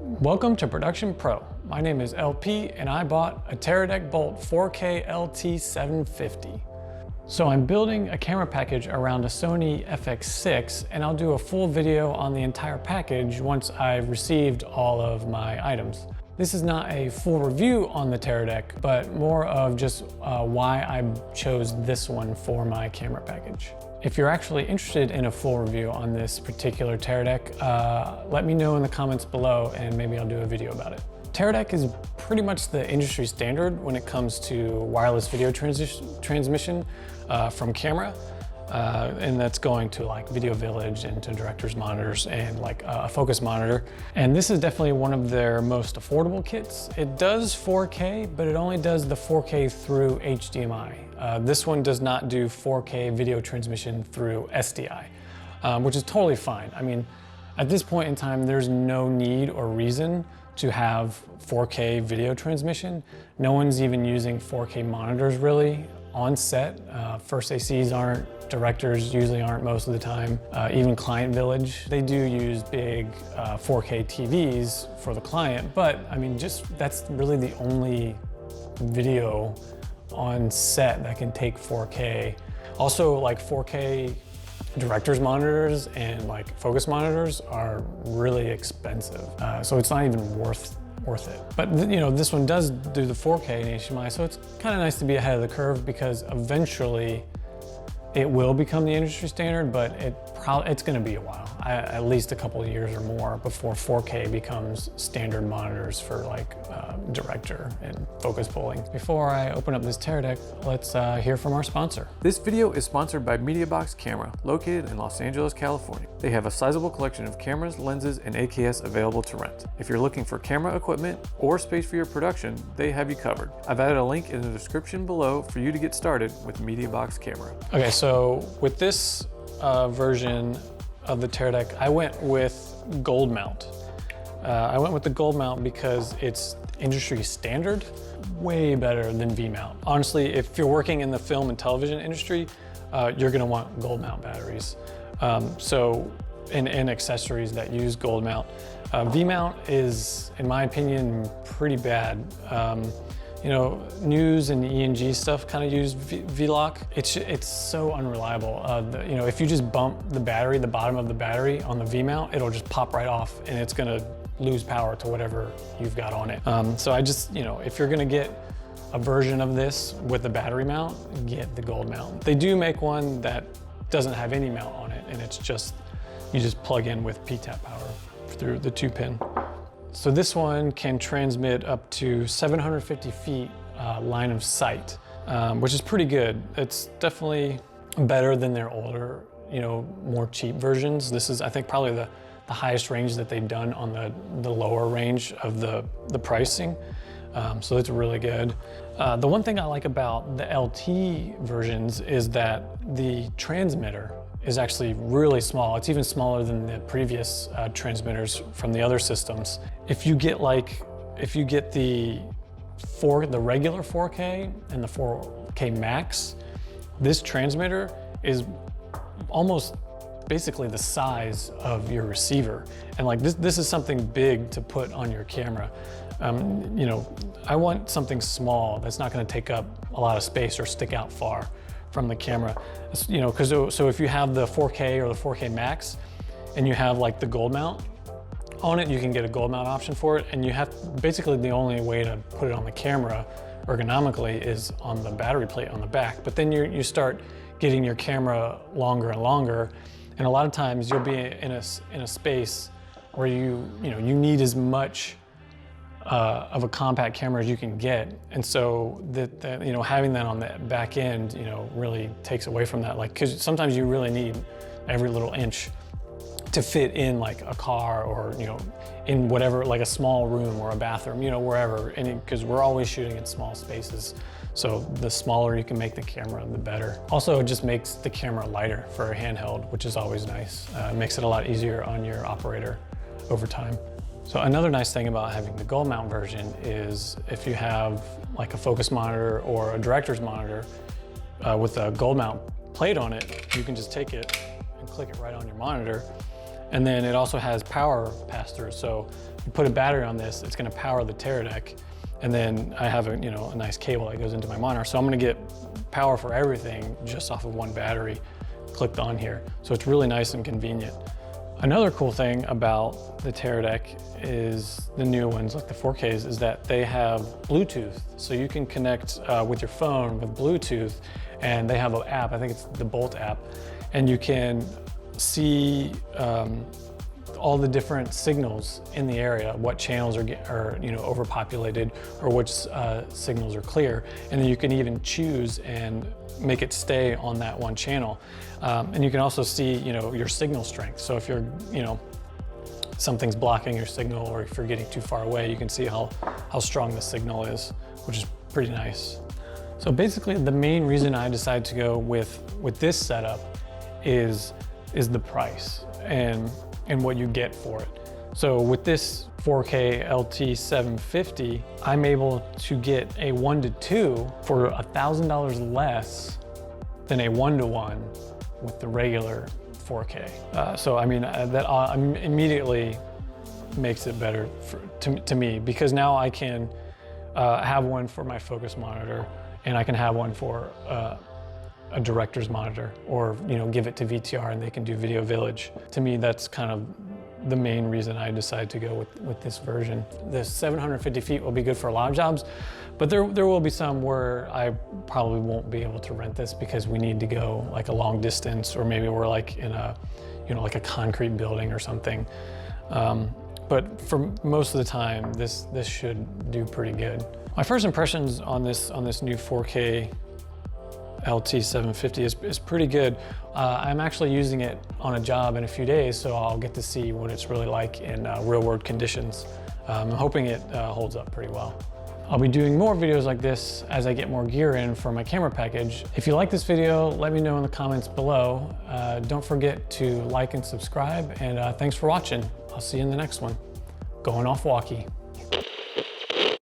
Welcome to Production Pro. My name is LP and I bought a Teradek Bolt 4K LT750. So I'm building a camera package around a Sony FX6 and I'll do a full video on the entire package once I've received all of my items. This is not a full review on the Teradek, but more of just why I chose this one for my camera package. If you're actually interested in a full review on this particular Teradek, let me know in the comments below and maybe I'll do a video about it. Teradek is pretty much the industry standard when it comes to wireless video transmission from camera. And that's going to like Video Village and to director's monitors and like a focus monitor. And this is definitely one of their most affordable kits. It does 4K, but it only does the 4K through HDMI. This one does not do 4K video transmission through SDI, which is totally fine. I mean, at this point in time, there's no need or reason to have 4K video transmission. No one's even using 4K monitors really on set. First ACs aren't, directors usually aren't most of the time. Even Client Village, they do use big 4K TVs for the client, but I mean, that's really the only video on set that can take 4K. Also, like 4K director's monitors and like focus monitors are really expensive. So it's not even worth it. But you know, this one does do the 4K in HDMI, so it's kind of nice to be ahead of the curve because eventually it will become the industry standard, but it's going to be a while, at least a couple of years or more before 4K becomes standard monitors for like director and focus pulling. Before I open up this Teradek, let's hear from our sponsor. This video is sponsored by MediaBox Camera, located in Los Angeles, California. They have a sizable collection of cameras, lenses, and AKS available to rent. If you're looking for camera equipment or space for your production, they have you covered. I've added a link in the description below for you to get started with MediaBox Camera. Okay, so with this version of the Teradek, I went with gold mount. I went with the gold mount because it's industry standard, way better than V mount. Honestly, if you're working in the film and television industry, you're gonna want gold mount batteries. And accessories that use gold mount. V mount is, in my opinion, pretty bad. You know, news and ENG stuff kind of use V-Lock. It's so unreliable. You know, if you just bump the battery, the bottom of the battery on the V-mount, it'll just pop right off and it's gonna lose power to whatever you've got on it. So I just, you know, if you're gonna get a version of this with the battery mount, get the gold mount. They do make one that doesn't have any mount on it and it's just, you just plug in with P-tap power through the 2-pin. So this one can transmit up to 750 feet line of sight, which is pretty good. It's definitely better than their older, you know, more cheap versions. This is, I think, probably the highest range that they've done on the lower range of the pricing. So it's really good. The one thing I like about the LT versions is that the transmitter is actually really small. It's even smaller than the previous transmitters from the other systems. If you get the regular 4K and the 4K Max, this transmitter is almost basically the size of your receiver. And like this is something big to put on your camera. You know, I want something small that's not gonna take up a lot of space or stick out far from the camera. You know, so if you have the 4K or the 4K Max and you have like the gold mount on it, you can get a gold mount option for it, and you have basically the only way to put it on the camera ergonomically is on the battery plate on the back. But then you start getting your camera longer and longer, and a lot of times you'll be in a space where you need as much of a compact camera as you can get, and so that you know, having that on the back end, you know, really takes away from that. Like, because sometimes you really need every little inch to fit in like a car or, you know, in whatever, like a small room or a bathroom, you know, wherever. And because we're always shooting in small spaces, so the smaller you can make the camera, the better. Also, it just makes the camera lighter for a handheld, which is always nice. It makes it a lot easier on your operator over time. So another nice thing about having the gold mount version is if you have like a focus monitor or a director's monitor with a gold mount plate on it, you can just take it and click it right on your monitor And then it also has power pass-through. So you put a battery on this, it's gonna power the Teradek. And then I have a nice cable that goes into my monitor. So I'm gonna get power for everything just off of one battery clicked on here. So it's really nice and convenient. Another cool thing about the Teradek is the new ones, like the 4Ks, is that they have Bluetooth. So you can connect with your phone with Bluetooth, and they have an app, I think it's the Bolt app, and you can see all the different signals in the area, what channels are overpopulated or which signals are clear. And then you can even choose and make it stay on that one channel. And you can also see your signal strength. So if you're, something's blocking your signal, or if you're getting too far away, you can see how strong the signal is, which is pretty nice. So basically the main reason I decided to go with this setup is the price and what you get for it. So with this 4K LT750, I'm able to get a 1:2 for $1,000 less than a 1:1 with the regular 4K. So I mean, that immediately makes it better to me, because now I can have one for my focus monitor, and I can have one for a director's monitor, or give it to VTR and they can do Video Village. To me, that's kind of the main reason I decided to go with this version. The 750 feet will be good for a lot of jobs, but there will be some where I probably won't be able to rent this because we need to go like a long distance, or maybe we're like in a like a concrete building or something. But for most of the time, this should do pretty good. My first impressions on this new 4K LT750 is pretty good. I'm actually using it on a job in a few days, so I'll get to see what it's really like in real world conditions. I'm hoping it holds up pretty well. I'll be doing more videos like this as I get more gear in for my camera package. If you like this video, let me know in the comments below. Don't forget to like and subscribe, and thanks for watching. I'll see you in the next one. Going off walkie.